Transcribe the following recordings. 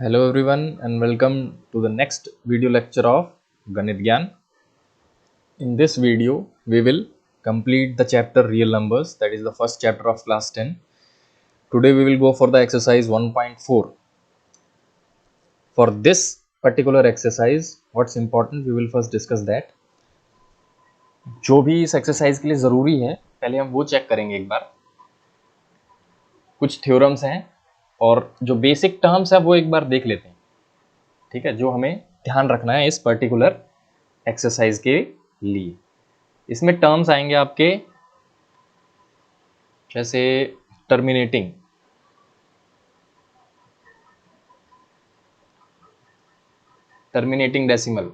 Hello everyone and welcome to the next video lecture of Ganit Gyan. In this video, we will complete the chapter Real Numbers, that is the first chapter of class 10. Today we will go for the exercise 1.4. For this particular exercise, what's important, we will first discuss that. जो भी इस exercise के लिए ज़रूरी है, पहले हम वो चेक करेंगे एक बार. कुछ थ्योरम्स हैं और जो बेसिक टर्म्स है वो एक बार देख लेते हैं. ठीक है, जो हमें ध्यान रखना है इस पर्टिकुलर एक्सरसाइज के लिए. इसमें टर्म्स आएंगे आपके जैसे टर्मिनेटिंग, डेसिमल.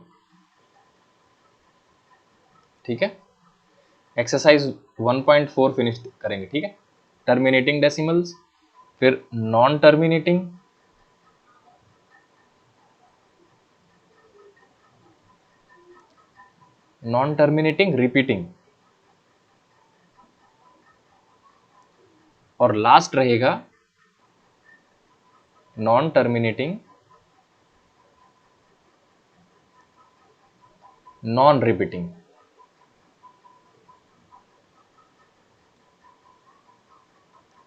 ठीक है, एक्सरसाइज 1.4 फिनिश करेंगे. ठीक है, टर्मिनेटिंग डेसिमल्स, फिर नॉन टर्मिनेटिंग, रिपीटिंग, और लास्ट रहेगा नॉन टर्मिनेटिंग नॉन रिपीटिंग.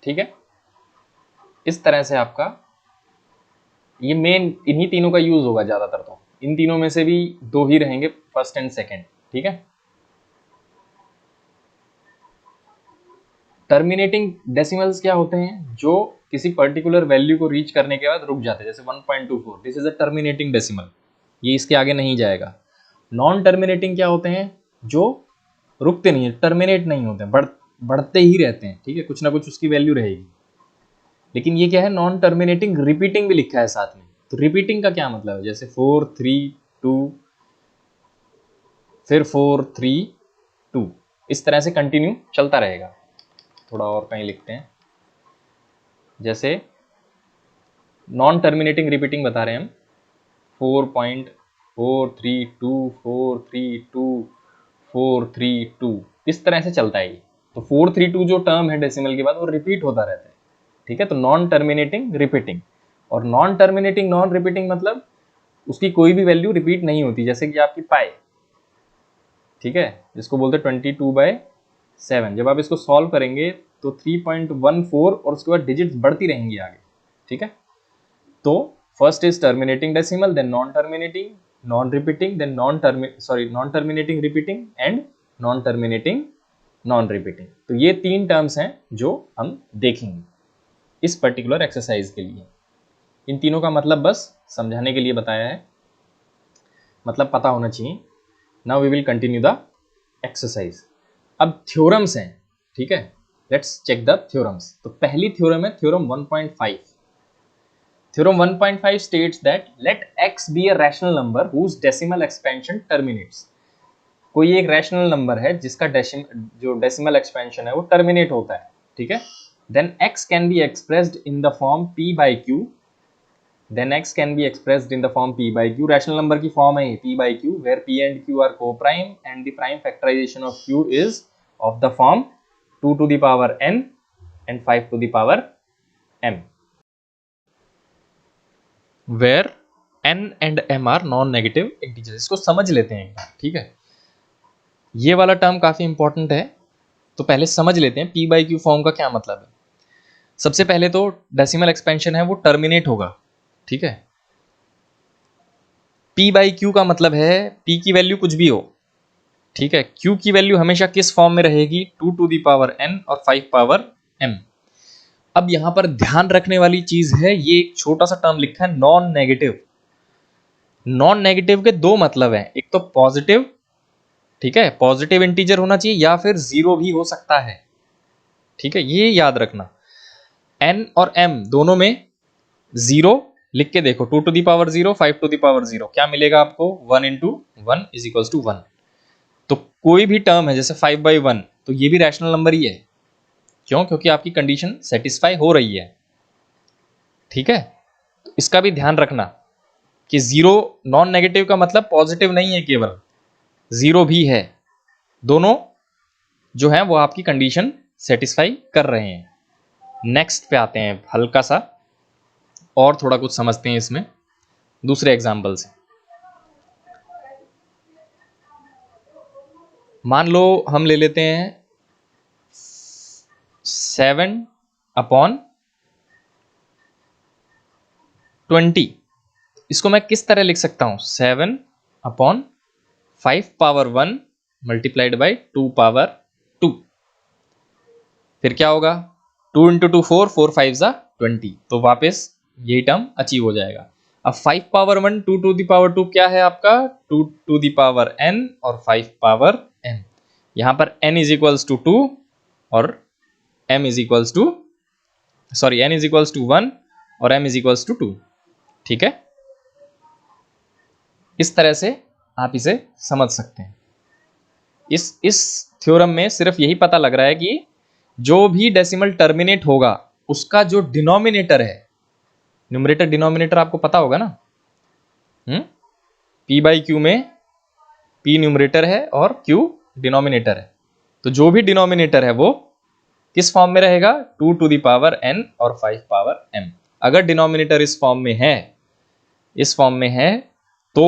ठीक है, इस तरह से आपका ये मेन इन्हीं तीनों का यूज होगा ज्यादातर. तो इन तीनों में से भी दो ही रहेंगे, फर्स्ट एंड सेकंड. ठीक है, टर्मिनेटिंग डेसिमल्स क्या होते हैं? जो किसी पर्टिकुलर वैल्यू को रीच करने के बाद रुक जाते हैं, जैसे 1.24, this is a terminating decimal, ये इसके आगे नहीं जाएगा. नॉन टर्मिनेटिंग क्या होते हैं? जो रुकते नहीं है, टर्मिनेट नहीं होते हैं, बढ़ते ही रहते हैं. ठीक है, कुछ ना कुछ उसकी वैल्यू रहेगी. लेकिन ये क्या है? नॉन टर्मिनेटिंग रिपीटिंग भी लिखा है साथ में. तो रिपीटिंग का क्या मतलब है? जैसे 4 3 2, फिर 4 3 2, इस तरह से कंटिन्यू चलता रहेगा. थोड़ा और कहीं लिखते हैं, जैसे नॉन टर्मिनेटिंग रिपीटिंग बता रहे हैं हम, 4.432 432 432, इस तरह से चलता है ये. तो 432 जो टर्म है डेसिमल के बाद, वो रिपीट होता रहता है. ठीक है, तो नॉन टर्मिनेटिंग रिपीटिंग. और नॉन टर्मिनेटिंग नॉन रिपीटिंग मतलब उसकी कोई भी वैल्यू रिपीट नहीं होती, जैसे कि आपकी पाई. ठीक है, जिसको बोलते हैं 22/7. जब आप इसको सॉल्व करेंगे तो 3.14 और उसके बाद डिजिट्स बढ़ती रहेंगी आगे. ठीक है, तो first is terminating decimal, then non terminating non repeating, then non terminating repeating and non terminating non repeating. तो ये तीन टर्म्स हैं जो हम देखेंगे इस पर्टिकुलर एक्सरसाइज के लिए. इन तीनों का मतलब बस समझाने के लिए बताया है, मतलब पता होना चाहिए. Now we will continue the exercise. अब थ्योरम्स हैं. ठीक है, लेट्स चेक द थ्योरम्स. तो पहली थ्योरम है theorem 1.5. Theorem 1.5 states that let x be a rational number whose decimal expansion terminates. कोई एक रैशनल नंबर है जिसका जो डेसिमल एक्सपेंशन है वो टर्मिनेट होता है. ठीक है, then x can be expressed in the form p by q. Then x can be expressed in the form p by q. Rational number की फॉर्म है p by q, where p and q are co-prime and the prime factorization of q is of the form 2 to the power n and 5 to the power m. Where n and m are non negative integers. इसको समझ लेते हैं. ठीक है, ये वाला term काफी important है, तो पहले समझ लेते हैं p बाई क्यू फॉर्म का क्या मतलब है. सबसे पहले तो डेसिमल एक्सपेंशन है वो टर्मिनेट होगा. ठीक है, p बाई क्यू का मतलब है p की वैल्यू कुछ भी हो. ठीक है, q की वैल्यू हमेशा किस फॉर्म में रहेगी? 2 to the power n और 5 पावर m. अब यहां पर ध्यान रखने वाली चीज है, ये एक छोटा सा टर्म लिखा है नॉन नेगेटिव. नॉन नेगेटिव के दो मतलब हैं, एक तो पॉजिटिव, ठीक है, पॉजिटिव इंटीजर होना चाहिए, या फिर जीरो भी हो सकता है. ठीक है, ये याद रखना. n और m दोनों में जीरो लिख के देखो, 2 to the power 0 5 to the power 0, क्या मिलेगा आपको? 1 into 1 is equals to 1. तो कोई भी टर्म है जैसे 5/1, तो ये भी रैशनल नंबर ही है. क्यों? क्योंकि आपकी कंडीशन सेटिस्फाई हो रही है. ठीक है, तो इसका भी ध्यान रखना कि जीरो नॉन नेगेटिव का मतलब पॉजिटिव नहीं है, केवल जीरो भी है. दोनों जो है वो आपकी कंडीशन सेटिस्फाई कर रहे हैं. नेक्स्ट पे आते हैं हल्का सा. और थोड़ा कुछ समझते हैं इसमें दूसरे एग्जाम्पल से। मान लो हम ले लेते हैं 7/20। इसको मैं किस तरह लिख सकता हूं? 7/5 मल्टीप्लाइड बाई 2 फिर क्या होगा? 2 इंटू 2 4, 4 5 जा 20, तो वापस यही टर्म अचीव हो जाएगा। अब 5/1 2 टू द पावर 2 क्या है आपका? 2 टू द पावर n और 5/n। यहां पर n इज इक्वल्स टू 2 और m is equals to n is equals to 1 और m इज इक्वल्स टू 2। ठीक है, इस तरह से आप इसे समझ सकते हैं। इस थ्योरम में सिर्फ यही पता लग रहा है कि जो भी डेसिमल टर्मिनेट होगा उसका जो डिनोमिनेटर है, न्यूमरेटर डिनोमिनेटर आपको पता होगा ना, p बाई क्यू में p न्यूमरेटर है और q डिनोमिनेटर है। तो जो भी डिनोमिनेटर है वो किस फॉर्म में रहेगा? 2 टू द पावर n और 5 पावर m। अगर डिनोमिनेटर इस फॉर्म में है तो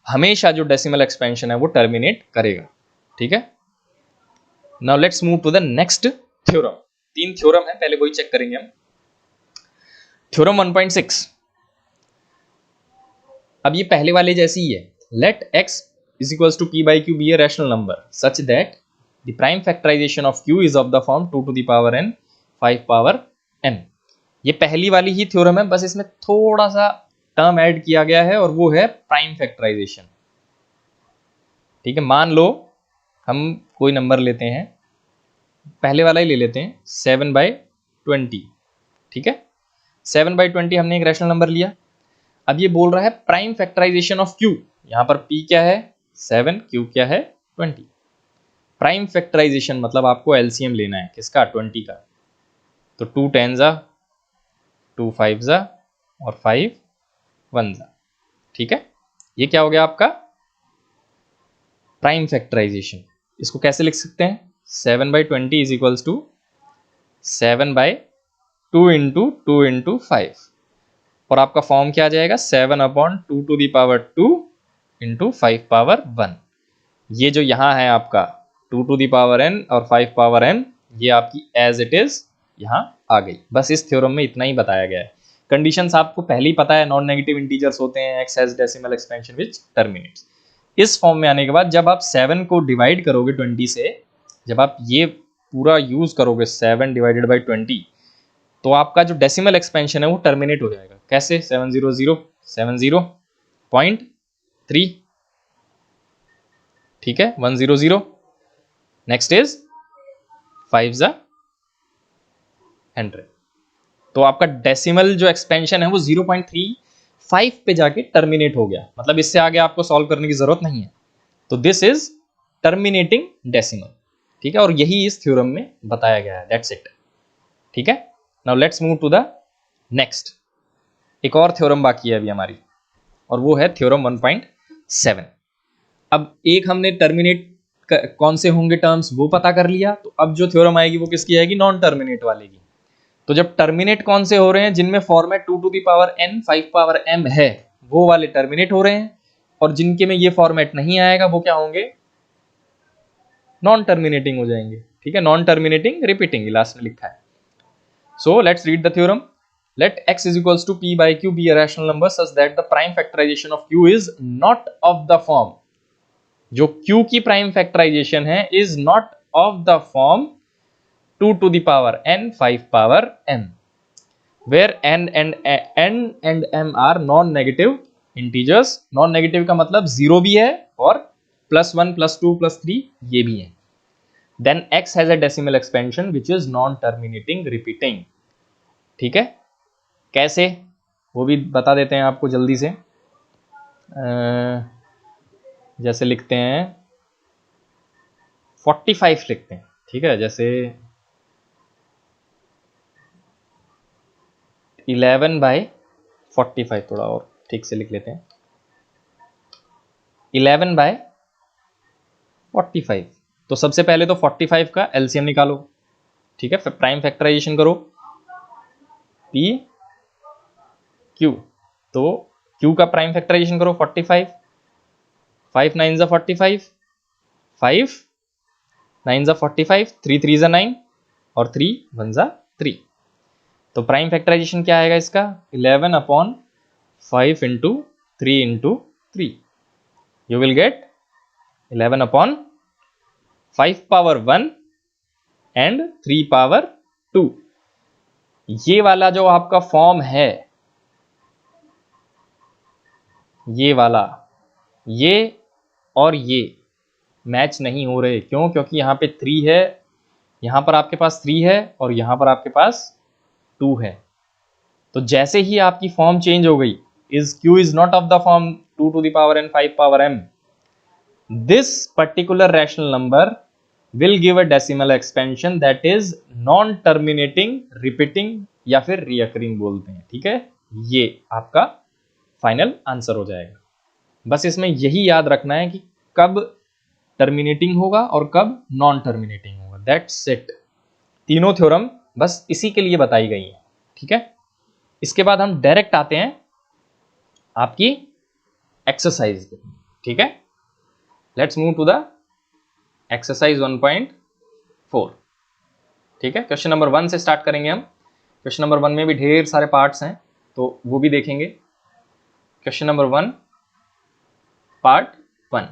हमेशा जो डेसिमल एक्सपेंशन है वो टर्मिनेट करेगा। ठीक है, now let's move to the next theorem. 3 theorem है, पहले वही चेक करेंगे हम। थ्योरम 1.6। अब ये पहले वाले जैसी ही है। Let x is equals to p by q be a rational number such that the prime factorization of q is of the form 2 to the power n 5 power m। ये पहली वाली ही थ्योरम है, बस इसमें थोड़ा सा टर्म ऐड किया गया है और वो है प्राइम फैक्टराइजेशन। ठीक है, मान लो हम कोई नंबर लेते हैं, पहले वाला ही ले लेते हैं 7/20। ठीक है, 7/20 हमने एक रैशनल नंबर लिया। अब ये बोल रहा है प्राइम फैक्टराइजेशन ऑफ q। यहां पर p क्या है? 7, q क्या है? 20। प्राइम फैक्टराइजेशन मतलब आपको एलसीएम लेना है किसका? 20 का। तो 2 10 जा, 2 5 जा और 5 1 जा। ठीक है, ये क्या हो गया आपका? Prime factorisation. इसको कैसे लिख सकते हैं? 7/20 is equals to 7/2 into 2 into 5 और आपका फॉर्म क्या आ जाएगा? 7/2 to the power 2 into 5 power 1। ये जो यहाँ है आपका 2 टू द पावर n और 5 पावर m, ये आपकी एज इट इज यहाँ आ गई। बस इस थ्योरम में इतना ही बताया गया है। कंडीशंस आपको पहले ही पता है, नॉन नेगेटिव इंटीजर्स होते हैं, x has decimal expansion which terminates. इस फॉर्म में आने के बाद जब आप 7 को डिवाइड करोगे 20 से, जब आप ये पूरा यूज करोगे 7 डिवाइडेड बाई 20, तो आपका जो डेसिमल एक्सपेंशन है वो टर्मिनेट हो जाएगा। कैसे? 700 70.3। ठीक है, 100। नेक्स्ट इज 5 जा 100। तो आपका डेसिमल जो एक्सपेंशन है वो 0.35 पे जाके टर्मिनेट हो गया। मतलब इससे आगे आपको सॉल्व करने की जरूरत नहीं है। तो दिस इज टर्मिनेटिंग डेसिमल। ठीक है, और यही इस थ्योरम में बताया गया है। That's it. ठीक है, now let's move to the next. एक और थ्योरम बाकी है अभी हमारी, और वो है थ्योरम 1.7। अब एक हमने टर्मिनेट कौन से होंगे टर्म्स वो पता कर लिया, तो अब जो थ्योरम आएगी वो किसकी आएगी? नॉन टर्मिनेट वाले की। तो जब टर्मिनेट कौन से हो रहे हैं? जिनमें format 2 to the power n 5 power m है, वो वाले टर्मिनेट हो रहे हैं। और जिनके में ये फॉर्मेट नहीं आएगा वो क्या होंगे? नॉन टर्मिनेटिंग हो जाएंगे। ठीक है, नॉन टर्मिनेटिंग रिपीटिंग लास्ट में लिखा है। So let's read the theorem. Let x is equals to p by q be a rational number such that the prime factorization of q is not of the form। जो q की prime factorisation है is not of the form 2 to the power n 5 power m, where n and m are non-negative integers। non-negative का मतलब 0 भी है और +1 +2 +3 ये भी है। Then x has a decimal expansion which is non-terminating repeating। ठीक है, कैसे वो भी बता देते हैं आपको जल्दी से। जैसे लिखते हैं 45 लिखते हैं। ठीक है, जैसे 11/45, थोड़ा और ठीक से लिख लेते हैं 11/45। तो सबसे पहले तो 45 का एलसीएम निकालो। ठीक है, प्राइम फैक्टराइजेशन करो। p Q, तो Q का प्राइम फैक्टराइजेशन करो 45, 5 9 जा 45, 5 9 जा 45, 3 3 जा 9 और 3 1 जा 3। तो प्राइम फैक्टराइजेशन क्या आएगा इसका 11 upon 5 into 3 into 3, you will gate 11 upon 5 power 1 and 3 power 2। ये वाला जो आपका फॉर्म है, ये वाला, ये और ये मैच नहीं हो रहे। क्यों? क्योंकि यहाँ पे 3 है, यहाँ पर आपके पास 3 है और यहाँ पर आपके पास 2 है। तो जैसे ही आपकी फॉर्म चेंज हो गई, is Q is not of the form 2 to the power n 5 power m, this particular rational number will give a decimal expansion that is non terminating repeating या फिर reoccurring बोलते हैं। ठीक है, ये आपका फाइनल आंसर हो जाएगा। बस इसमें यही याद रखना है कि कब टर्मिनेटिंग होगा और कब नॉन टर्मिनेटिंग होगा, दैट्स इट। तीनों थ्योरम बस इसी के लिए बताई गई हैं। ठीक है, इसके बाद हम डायरेक्ट आते हैं आपकी एक्सरसाइज पे। ठीक है, let's move to the exercise 1.4। ठीक है, क्वेश्चन नंबर 1 से स्टार्ट करेंगे हम। क्वेश्चन नंबर 1 में भी ढेर सारे पार्ट्स हैं, तो वो भी देखेंगे। Question number 1 part 1।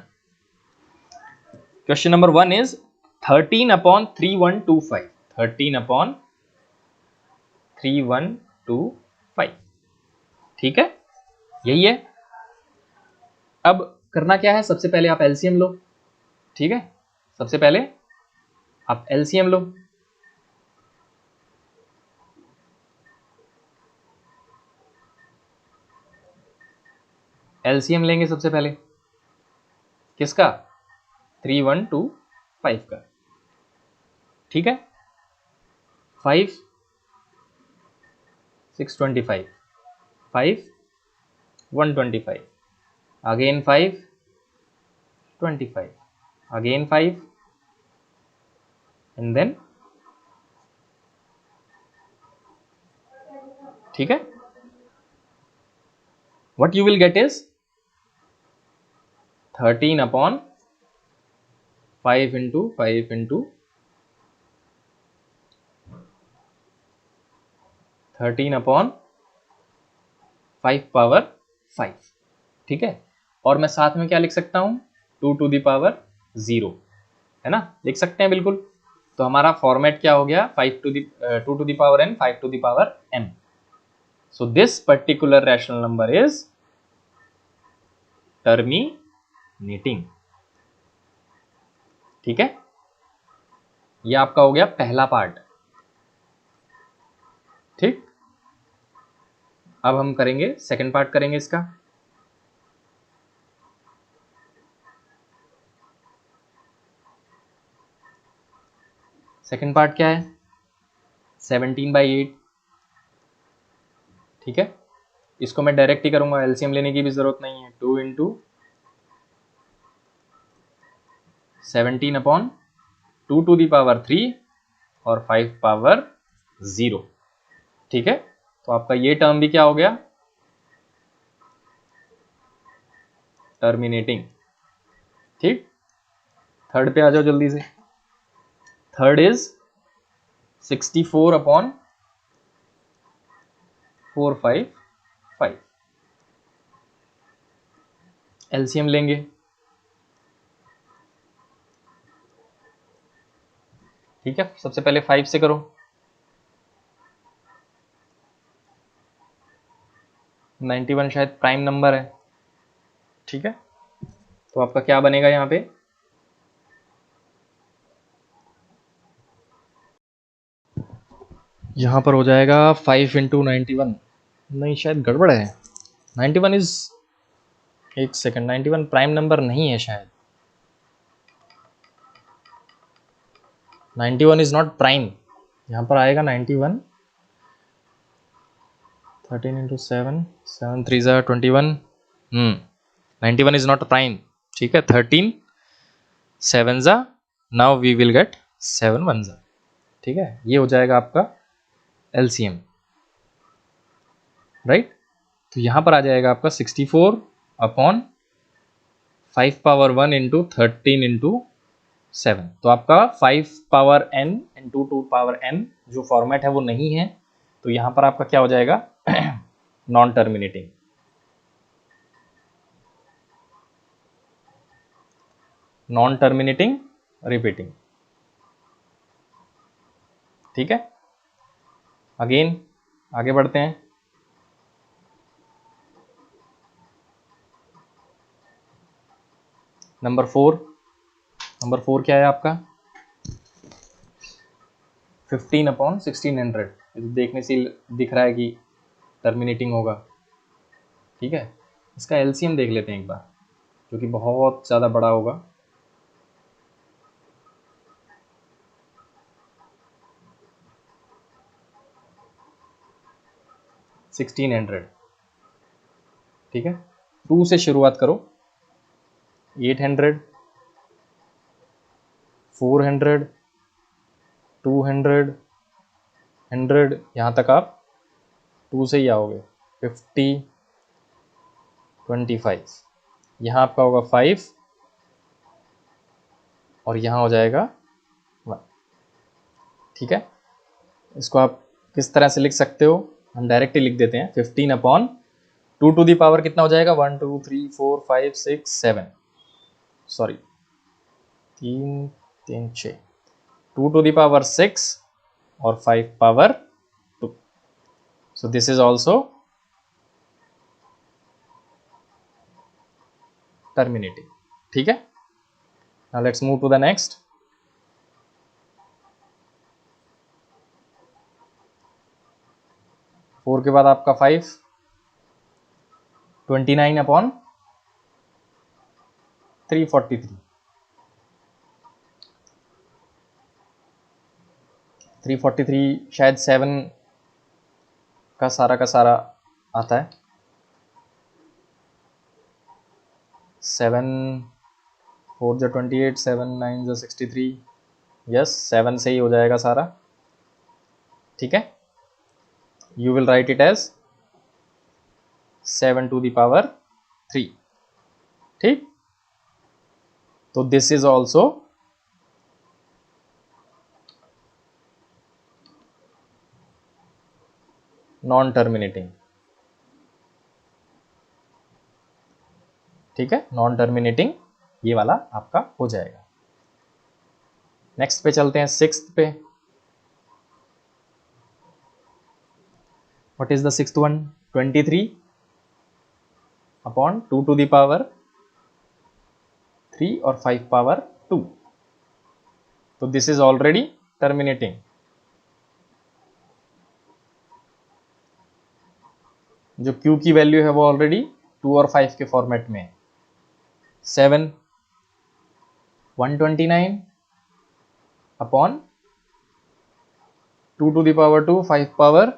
Question number 1 is 13 upon 3125, 13 upon 3125। ठीक है, यही है। अब करना क्या है, सबसे पहले आप एलसीएम लो। ठीक है, सबसे पहले आप एलसीएम लो। एलसीएम लेंगे सबसे पहले, किसका 3125 का। ठीक है, 5 625, 5 125, अगेन 5 25, अगेन 5 एंड देन। ठीक है, what you will get is 13 upon 5 into 5 into 13 upon 5 power 5। ठीक है, और मैं साथ में क्या लिख सकता हूं 2 to the power 0, है ना, लिख सकते हैं बिल्कुल। तो हमारा फॉर्मेट क्या हो गया 5 to the 2 to the power n 5 to the power m। so this particular rational number is terminating। ठीक है, ये आपका हो गया पहला पार्ट। ठीक, अब हम करेंगे सेकंड पार्ट, करेंगे इसका। सेकंड पार्ट क्या है 17/8। ठीक है, इसको मैं डायरेक्ट ही करूंगा, एलसीएम लेने की भी जरूरत नहीं है। 2 into 17 upon 2 to the power 3 और 5 पावर 0। ठीक है, तो आपका ये टर्म भी क्या हो गया टर्मिनेटिंग। ठीक, थर्ड पे आ जाओ जल्दी से। थर्ड इज 64 अपॉन 455, एलसीएम लेंगे। ठीक है, सबसे पहले 5 से करो, 91 शायद प्राइम नंबर है। ठीक है, तो आपका क्या बनेगा यहाँ पे यहाँ पर हो जाएगा 5 इंटू 91, नहीं शायद गड़बड़ है। 91 इज, एक सेकंड, 91 प्राइम नंबर नहीं है शायद। 91 इज नॉट प्राइम, यहाँ पर आएगा 91। 13 इंटू 7, 7 3 ज़ा 21। 91 इज नॉट प्राइम। ठीक है, 13 7 ज़ा, नाउ वी विल गेट 7 1 ज़ा। ठीक है, ये हो जाएगा आपका एलसीएम, राइट। तो यहाँ पर आ जाएगा आपका 64 अपॉन 5 पावर 1 इंटू 13 इंटू 7। तो आपका 5 power n into 2 power n जो फॉर्मेट है वो नहीं है, तो यहाँ पर आपका क्या हो जाएगा non terminating. Non terminating repeating, ठीक है। अगेन आगे बढ़ते हैं। नंबर 4 क्या है आपका 15 अपॉन 1600। ये तो देखने से दिख रहा है कि टर्मिनेटिंग होगा, ठीक है। इसका एलसीएम देख लेते हैं एक बार, जो कि बहुत ज़्यादा बड़ा होगा। सिक्सटीन 1600, ठीक है। 2 से शुरुआत करो, 800, 400, 200, 100, यहाँ तक आप 2 से ही आओगे। 50, 25, यहाँ आपका होगा 5 और यहाँ हो जाएगा 1, ठीक है। इसको आप किस तरह से लिख सकते हो, हम डायरेक्टली लिख देते हैं। 15 अपॉन 2 टू दी पावर कितना हो जाएगा 1 2 3 4 5 6 7, सॉरी 3 3 6, 2 टू दी पावर 6 और 5 power 2। So this is also terminating, ठीक है। Now let's move to the next. Four के बाद आपका 5, 29 अपॉन 343, 343 शायद 7 का सारा आता है। 7 4 जो 28, 7 9 जो 63, यस 7 से ही हो जाएगा सारा, ठीक है। You will write it as 7 to the power 3, ठीक। तो this is also non terminating, ठीक है। नॉन टर्मिनेटिंग ये वाला आपका हो जाएगा। नेक्स्ट पे चलते हैं, सिक्स्थ पे। What is the sixth one 23 upon 2 to the power 3 और 5 पावर 2। तो दिस इज ऑलरेडी टर्मिनेटिंग। जो Q की वैल्यू है वो ऑलरेडी 2 और 5 के फॉर्मेट में है। 7 129 upon 2 to the power 2 5 power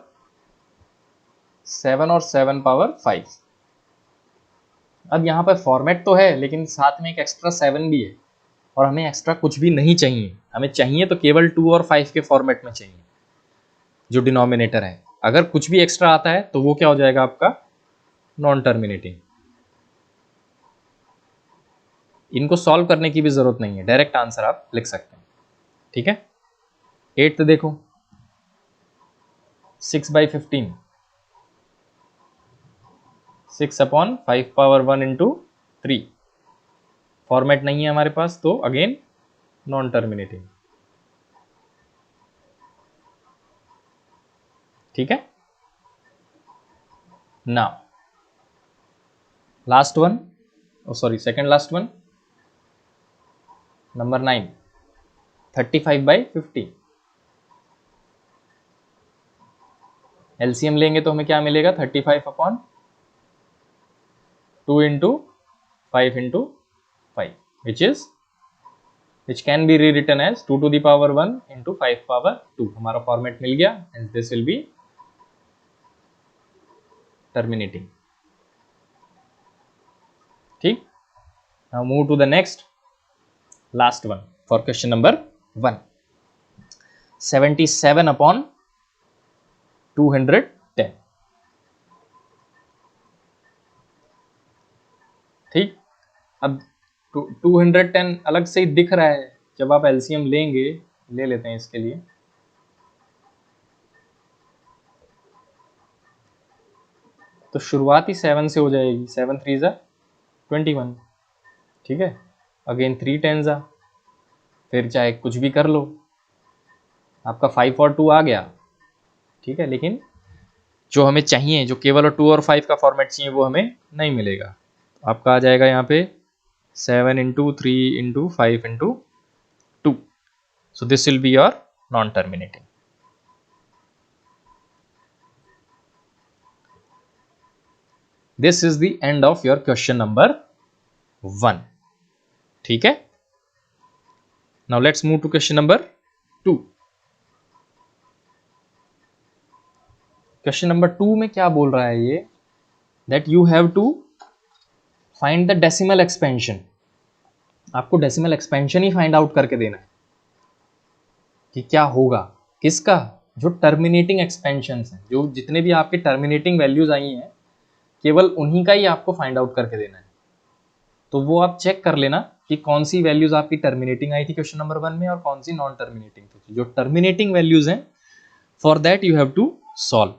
7 और 7 पावर 5। अब यहाँ पर फॉर्मेट तो है लेकिन साथ में एक एक्स्ट्रा 7 भी है, और हमें एक्स्ट्रा कुछ भी नहीं चाहिए। हमें चाहिए तो केवल 2 और 5 के फॉर्मेट में चाहिए जो डिनोमिनेटर है। अगर कुछ भी एक्स्ट्रा आता है तो वो क्या हो जाएगा आपका नॉन टर्मिनेटिंग। इनको सॉल्व करने की भी जरूरत नहीं है, डायरेक्ट आंसर आप लिख सकते हैं, ठीक है। 8 देखो 6/15, 6 अपॉन 5 पावर 1 इंटू 3। फॉर्मेट नहीं है हमारे पास तो अगेन नॉन टर्मिनेटिंग, ठीक है। Now last one, sorry second last one, number 9 35/50। LCM लेंगे तो हमें क्या मिलेगा 35 upon 2 into 5 into 5, which can be rewritten as 2 to the power 1 into 5 power 2। हमारा फॉर्मेट मिल गया and this will be terminating, ठीक। now move to the next last one for question number 1, 77 upon 210। ठीक, अब 210 अलग से ही दिख रहा है, जब आप एलसीएम लेंगे, ले लेते हैं इसके लिए, तो शुरुआती 7 से हो जाएगी, 7 3 जा 21, ठीक है। अगेन 3 10 जा, फिर चाहे कुछ भी कर लो, आपका 5 और 2 आ गया, ठीक है। लेकिन जो हमें चाहिए, जो केवल और 2 और 5 का फॉर्मेट चाहिए, वो हमें नहीं मिलेगा। आपका आ जाएगा यहाँ पे 7 into 3 into 5 into 2, so this will be your non-terminating. This is the end of your question number 1, ठीक है। Now let's move to question number 2. Question number 2 में क्या बोल रहा है ये, that you have to find the decimal expansion. आपको decimal expansion ही find out करके देना है कि क्या होगा, किसका, जो टर्मिनेटिंग एक्सपेंशन है, जो जितने भी आपके टर्मिनेटिंग वैल्यूज आई हैं, केवल उन्हीं का ही आपको फाइंड आउट करके देना है। तो वो आप चेक कर लेना कि कौन सी वैल्यूज आपकी टर्मिनेटिंग आई थी क्वेश्चन नंबर 1 में और कौन सी नॉन टर्मिनेटिंग थी। जो टर्मिनेटिंग वैल्यूज हैं, for that you have to solve,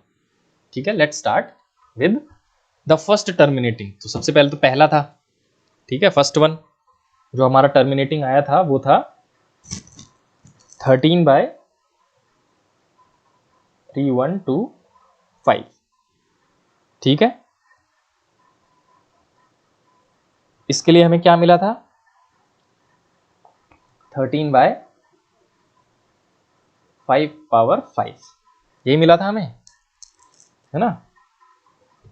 ठीक है। Let's start with the first terminating. तो सबसे पहले तो पहला था, ठीक है, फर्स्ट वन जो हमारा टर्मिनेटिंग आया था वो था 13/3125, ठीक है। इसके लिए हमें क्या मिला था, 13/5/5, यही मिला था हमें, है ना।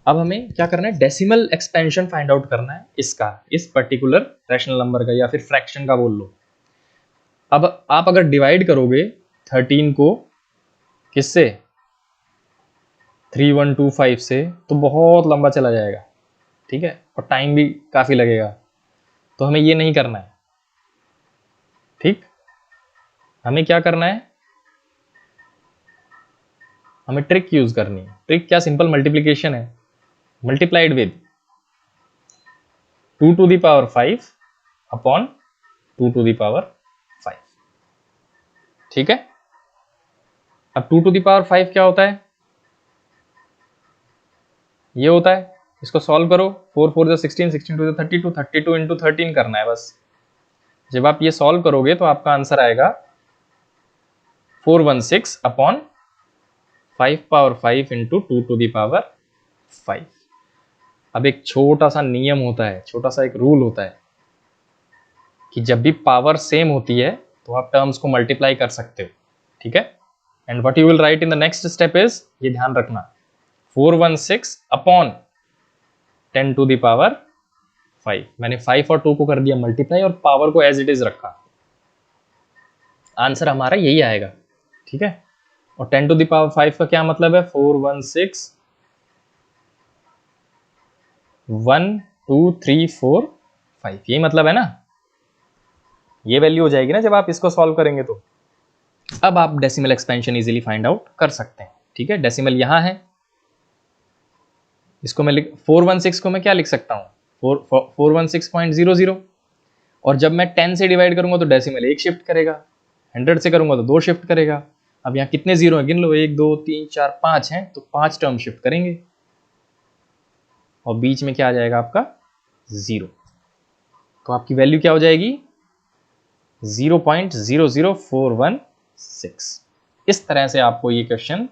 अब हमें क्या करना है, डेसिमल एक्सपेंशन फाइंड आउट करना है इसका, इस पर्टिकुलर रैशनल नंबर का या फिर फ्रैक्शन का बोल लो। अब आप अगर डिवाइड करोगे 13 को किससे, 3125 से, तो बहुत लंबा चला जाएगा, ठीक है, और टाइम भी काफी लगेगा। तो हमें ये नहीं करना है, ठीक। हमें क्या करना है, हमें ट्रिक यूज करनी है। ट्रिक क्या, सिंपल मल्टीप्लीकेशन है, multiplied with 2 to the power 5 upon 2 to the power 5, ठीक है। अब 2 to the power 5 क्या होता है, ये होता है, इसको सॉल्व करो, 4 4 16, 16 2 32, 32 इंटू 13 करना है बस। जब आप ये सॉल्व करोगे तो आपका आंसर आएगा 416 upon 5 power 5 into 2 to the power 5। अब एक छोटा सा नियम होता है, छोटा सा एक रूल होता है कि जब भी पावर सेम होती है तो आप टर्म्स को मल्टीप्लाई कर सकते हो, ठीक है। And what you will right in the next step is, ये ध्यान रखना, 416 अपॉन 10 to the power 5। मैंने 5 और 2 को कर दिया मल्टीप्लाई और पावर को एज इट इज रखा, आंसर हमारा यही आएगा, ठीक है। और 10 to the power 5 का क्या मतलब है, 416 1 2 3 4 5, यही मतलब है ना, ये वैल्यू हो जाएगी ना जब आप इसको सॉल्व करेंगे। तो अब आप decimal expansion easily find out कर सकते हैं, ठीक है। डेसिमल यहां है, इसको मैं 416 को मैं क्या लिख सकता हूं, 416.00, और जब मैं 10 से डिवाइड करूंगा तो डेसिमल 1 शिफ्ट करेगा, 100 से करूंगा तो 2 शिफ्ट करेगा। अब यहाँ कितने जीरो हैं, गिन लो, 1 2 3 4 5 हैं, तो 5 टर्म शिफ्ट करेंगे और बीच में क्या आ जाएगा आपका 0, तो आपकी वैल्यू क्या हो जाएगी 0.00416। इस तरह से आपको ये क्वेश्चन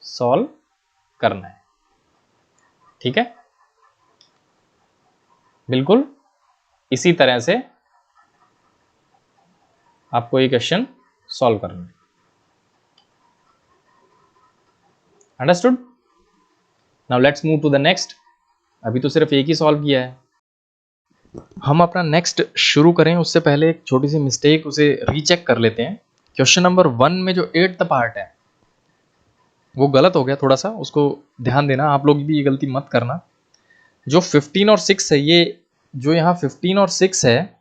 सॉल्व करना है, ठीक है। बिल्कुल इसी तरह से आपको ये क्वेश्चन सॉल्व करना है, understood. Now let's move to the next. अभी तो सिर्फ एक ही सॉल्व किया है, हम अपना नेक्स्ट शुरू करें उससे पहले एक छोटी सी मिस्टेक उसे रीचेक कर लेते हैं। क्वेश्चन नंबर 1 में जो 8th पार्ट है वो गलत हो गया थोड़ा सा, उसको ध्यान देना, आप लोग भी ये गलती मत करना। जो 15 और 6 है, ये जो यहाँ 15 और 6 है,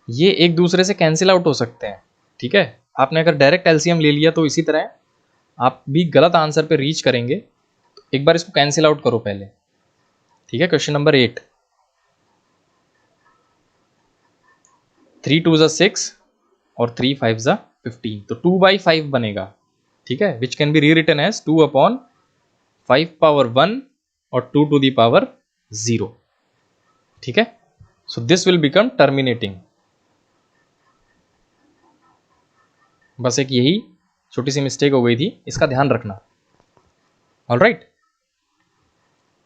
ये एक दूसरे से कैंसिल आउट हो सकते हैं, ठीक है। आपने अगर डायरेक्ट एलसीएम ले लिया तो इसी तरह आप भी गलत आंसर पे रीच करेंगे। तो एक बार इसको कैंसिल आउट करो पहले, ठीक है। क्वेश्चन नंबर 8, 3 2 ज़ा 6 और 3 5 ज़ा 15, तो 2/5 बनेगा, ठीक है, विच can be rewritten as 2/5 power 1 और 2 टू द पावर 0, ठीक है। So this will become terminating. बस एक यही छोटी सी मिस्टेक हो गई थी, इसका ध्यान रखना। ऑलराइट,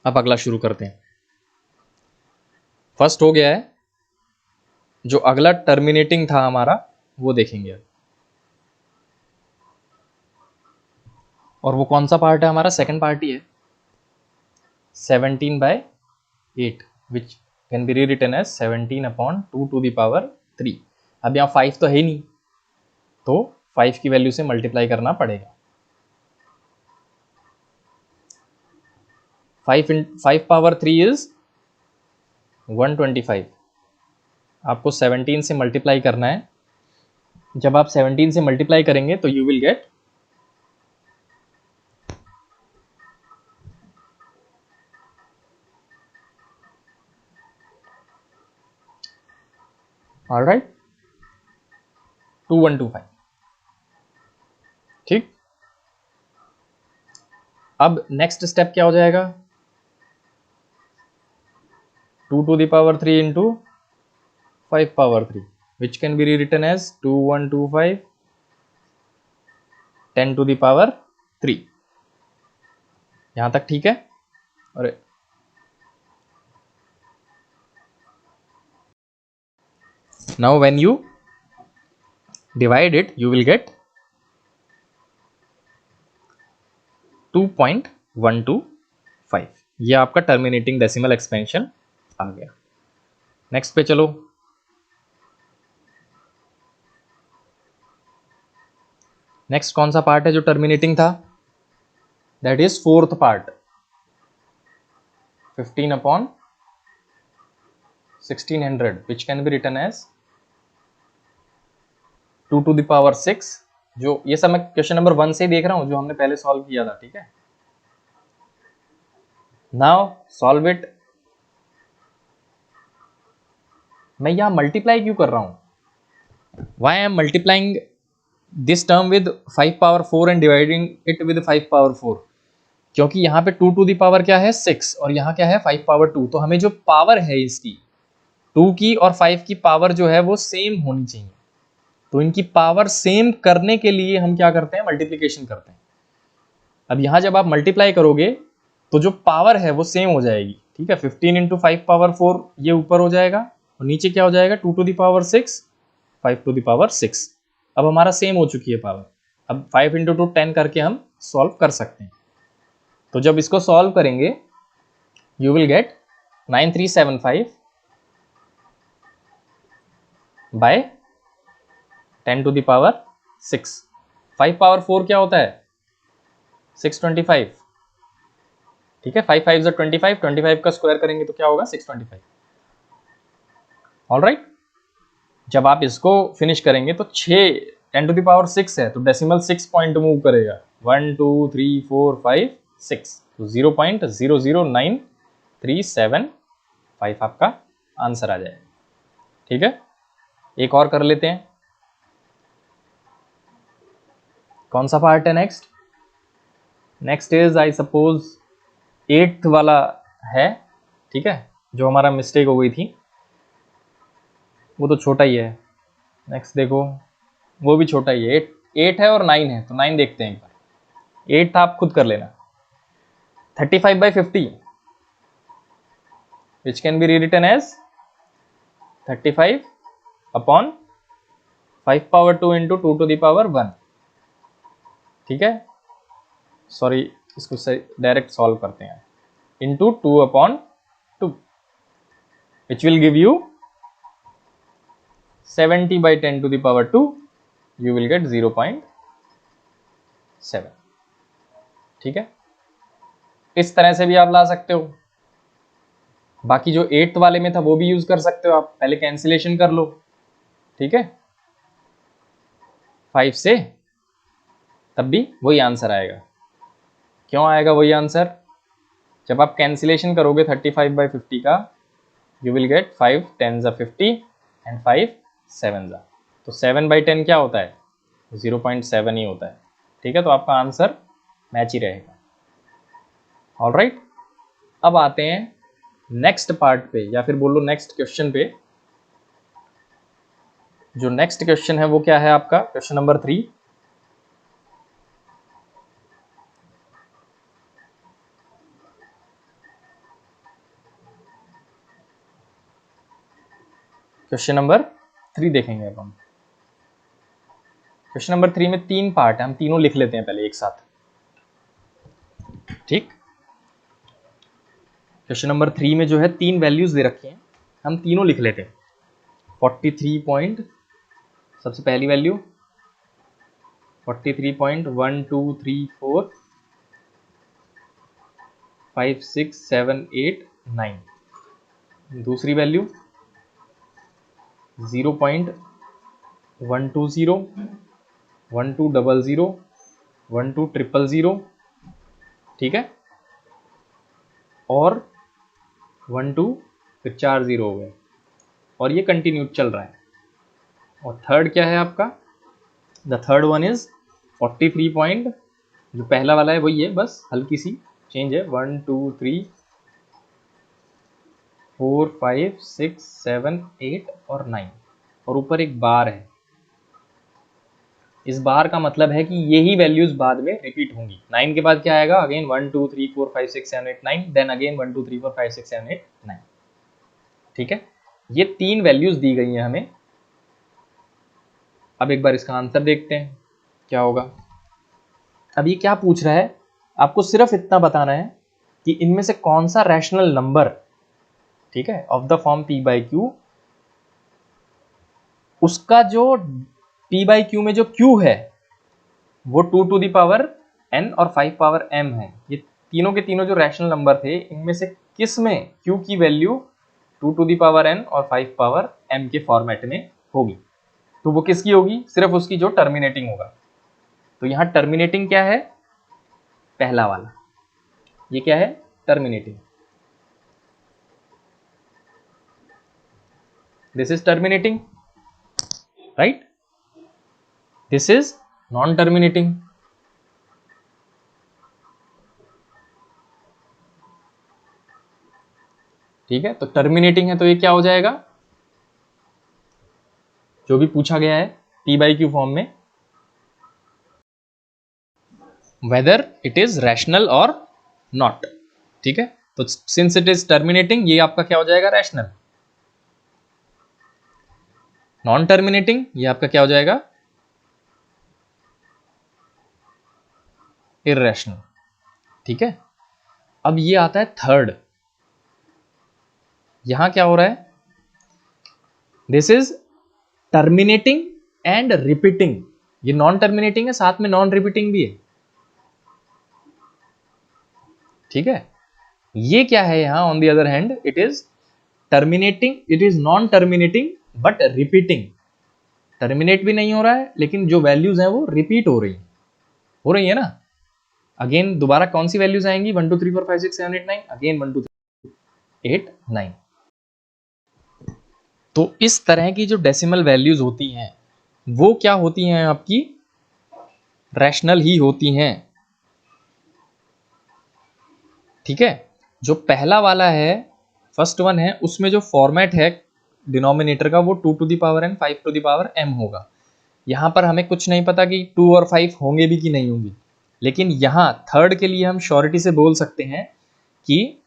अब अगला शुरू करते हैं। फर्स्ट हो गया है, जो अगला टर्मिनेटिंग था हमारा वो देखेंगे, और वो कौन सा पार्ट है हमारा, सेकंड पार्ट ही है, 17/8 which can be rewritten as 17/2 to the power 3। अब यहाँ 5 तो है नहीं, तो 5 की वैल्यू से मल्टीप्लाई करना पड़ेगा। 5 पावर 3 इज 125। आपको 17 से मल्टीप्लाई करना है। जब आप 17 से मल्टीप्लाई करेंगे तो यू विल गेट ऑलराइट 2125, ठीक। अब नेक्स्ट स्टेप क्या हो जाएगा, 2 to the power 3 into 5 power 3 which can be rewritten as 2125 10 to the power 3। यहां तक ठीक है। और now when you divide it you will get 2.125। ये आपका टर्मिनेटिंग डेसिमल एक्सपेंशन आ गया। नेक्स्ट पे चलो। नेक्स्ट कौन सा पार्ट है जो टर्मिनेटिंग था, that is fourth part, 15/1600 which can be written as 2 to the power 6। जो ये सब मैं क्वेश्चन नंबर 1 से देख रहा हूं, जो हमने पहले सॉल्व किया था, ठीक है। Now solve it. मैं यहां मल्टीप्लाई क्यों कर रहा हूं, why I am multiplying this term with 5 power 4 and dividing it with 5 power 4, क्योंकि यहाँ पे 2 टू दी पावर क्या है 6 और यहाँ क्या है 5 पावर 2, तो हमें जो पावर है इसकी 2 की और 5 की पावर जो है वो सेम होनी चाहिए। तो इनकी पावर सेम करने के लिए हम क्या करते हैं, मल्टीप्लिकेशन करते हैं। अब यहाँ जब आप मल्टीप्लाई करोगे तो जो पावर है वो सेम हो जाएगी, ठीक है। 15 इंटू 5 पावर 4 ये ऊपर हो जाएगा और नीचे क्या हो जाएगा 2 to the power 6 5 to the power 6। अब हमारा सेम हो चुकी है पावर। अब 5 इंटू 2 10 करके हम सॉल्व कर सकते हैं। तो जब इसको सॉल्व करेंगे you will get 9375 by 10 to the power 6। 5 power 4 क्या होता है 625, ठीक है। 5 5 25, 25 का स्क्वायर करेंगे तो क्या होगा 625। ऑलराइट, जब आप इसको फिनिश करेंगे तो 6 10 टू द पावर 6 है, तो डेसिमल 6 पॉइंट मूव करेगा, 1 2 3 4 5 6, तो 0.00937 आपका आंसर आ जाएगा, ठीक है। एक और कर लेते हैं। कौन सा पार्ट है next, next is I suppose 8th वाला है, ठीक है। जो हमारा मिस्टेक हो गई थी वो तो छोटा ही है। नेक्स्ट देखो वो भी छोटा ही है, 8 है और 9 है, तो 9 देखते हैं एक बार। 8 आप खुद कर लेना, 35/50 which can be rewritten as 35/5 power 2 into 2 to the power 1, ठीक है। सॉरी, इसको डायरेक्ट सॉल्व करते हैं, into 2/2 which will give you 70/10 to the power 2, you will get 0.7, ठीक है। इस तरह से भी आप ला सकते हो। बाकी जो 8th वाले में था वो भी यूज कर सकते हो आप, पहले कैंसिलेशन कर लो, ठीक है, 5 से, तब भी वही आंसर आएगा। क्यों आएगा वही आंसर, जब आप कैंसिलेशन करोगे 35/50 का, यू विल गेट 5 10 50 एंड 5 7 जा, तो 7/10 क्या होता है? 0.7 ही होता है। ठीक है, तो आपका आंसर मैच ही रहेगा। ऑलराइट, अब आते हैं नेक्स्ट पार्ट पे, या फिर बोलो नेक्स्ट क्वेश्चन पे। जो नेक्स्ट क्वेश्चन है वो क्या है आपका? Question number 3। क्वेश्चन नंबर 3 देखेंगे अब हम। क्वेश्चन नंबर 3 में 3 पार्ट है, हम तीनों लिख लेते हैं पहले एक साथ। ठीक, क्वेश्चन नंबर 3 में जो है 3 वैल्यूज दे रखी हैं, हम तीनों लिख लेते हैं। 43 पॉइंट, सबसे पहली वैल्यू 43.1234 5 6 7 8 9। दूसरी वैल्यू 0.120 1200 12000, ठीक है, और 12 फिर 4 0 हो गए, और ये कंटिन्यू चल रहा है। और थर्ड क्या है आपका? The third one is 43 point, जो पहला वाला है वही है, बस हल्की सी चेंज है। 1 2 3 4 5 6 7 8 और 9, और ऊपर एक बार है। इस बार का मतलब है कि यही वैल्यूज बाद में रिपीट होंगी। 9 के बाद क्या आएगा? Again 1 2 3 4 5 6 7 8 9, then again 1 2 3 4 5 6 7 8 9। ठीक है, ये 3 वैल्यूज दी गई हैं हमें। अब एक बार इसका आंसर देखते हैं क्या होगा। अब ये क्या पूछ रहा है? आपको सिर्फ इतना बताना है कि इनमें से कौन सा रैशनल नंबर, ठीक है, ऑफ द फॉर्म p/q, उसका जो p/q में जो q है वो 2 टू द पावर n और 5 पावर m है। ये तीनों के तीनों जो रैशनल नंबर थे, इनमें से किस में q की value 2 to the power n और 5 पावर m के फॉर्मेट में होगी? तो वो किसकी होगी? सिर्फ उसकी जो टर्मिनेटिंग होगा। तो यहां टर्मिनेटिंग क्या है? पहला वाला, ये क्या है? Terminating. This is terminating, right? This is non terminating. ठीक है, तो टर्मिनेटिंग है तो ये क्या हो जाएगा? जो भी पूछा गया है p/q फॉर्म में, वेदर इट इज रैशनल और नॉट। ठीक है, तो सिंस इट इज टर्मिनेटिंग, ये आपका क्या हो जाएगा? रैशनल। नॉन टर्मिनेटिंग, ये आपका क्या हो जाएगा? इररेशनल। ठीक है, अब ये आता है थर्ड। यहां क्या हो रहा है? This is terminating and repeating. ये नॉन टर्मिनेटिंग है, साथ में नॉन रिपीटिंग भी है। ठीक है, ये क्या है यहां? On the other hand it is terminating, it is non terminating but repeating. Terminate भी नहीं हो रहा है, लेकिन जो वैल्यूज हैं वो रिपीट हो रही है ना। अगेन दोबारा कौन सी वैल्यूज आएंगी? 1 2 3 4 5 6 7 8 9, अगेन 1 2 3 8 9। तो इस तरह की जो डेसिमल वैल्यूज होती हैं वो क्या होती हैं? आपकी रैशनल ही होती हैं। ठीक है, जो पहला वाला है, फर्स्ट वन है, उसमें जो फॉर्मेट है डिनोमिनेटर का वो 2 to the power n 5 to the power m होगा। यहां पर हमें कुछ नहीं पता कि 2 और 5 होंगे भी कि नहीं होंगे, लेकिन यहां थर्ड के लिए हम श्योरिटी से बोल सकते हैं कि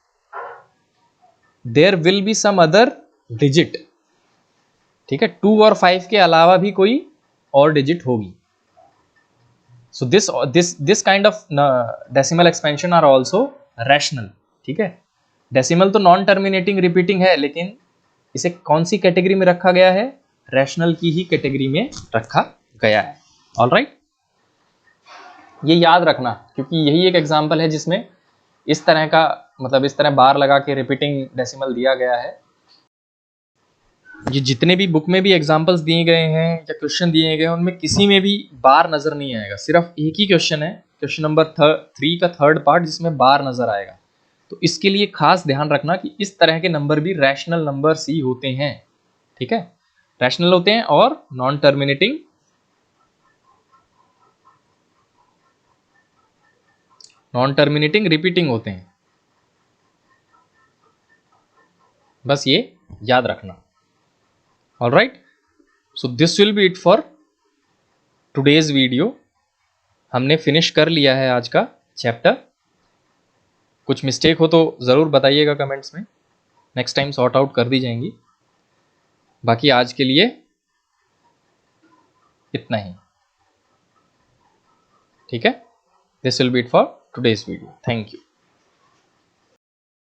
there will be some other digit. ठीक है, 2 और 5 के अलावा भी कोई और डिजिट होगी। So this kind of decimal expansion are also rational. ठीक है, डेसिमल तो नॉन टर्मिनेटिंग रिपीटिंग है, लेकिन इसे कौन सी कैटेगरी में रखा गया है? रैशनल की ही कैटेगरी में रखा गया है। ऑलराइट, ये याद रखना, क्योंकि यही एक एग्जांपल है जिसमें इस तरह का, मतलब इस तरह बार लगा के रिपीटिंग डेसिमल दिया गया है। ये जितने भी बुक में भी एग्जांपल्स दिए गए हैं या क्वेश्चन दिए गए हैं, उनमें किसी में भी बार नजर नहीं आएगा। सिर्फ एक ही क्वेश्चन है, क्वेश्चन नंबर 3 का थर्ड पार्ट, जिसमें बार नजर आएगा। तो इसके लिए खास ध्यान रखना कि इस तरह के नंबर भी रैशनल नंबर्स ही होते हैं। ठीक है, रैशनल होते हैं और नॉन टर्मिनेटिंग रिपीटिंग होते हैं। बस ये याद रखना। Alright, so this will be it for today's video. हमने फिनिश कर लिया है आज का चैप्टर। कुछ मिस्टेक हो तो ज़रूर बताइएगा कमेंट्स में, नेक्स्ट टाइम सॉर्ट आउट कर दी जाएंगी। बाकी आज के लिए इतना ही, ठीक है। This will be it for today's video. Thank you.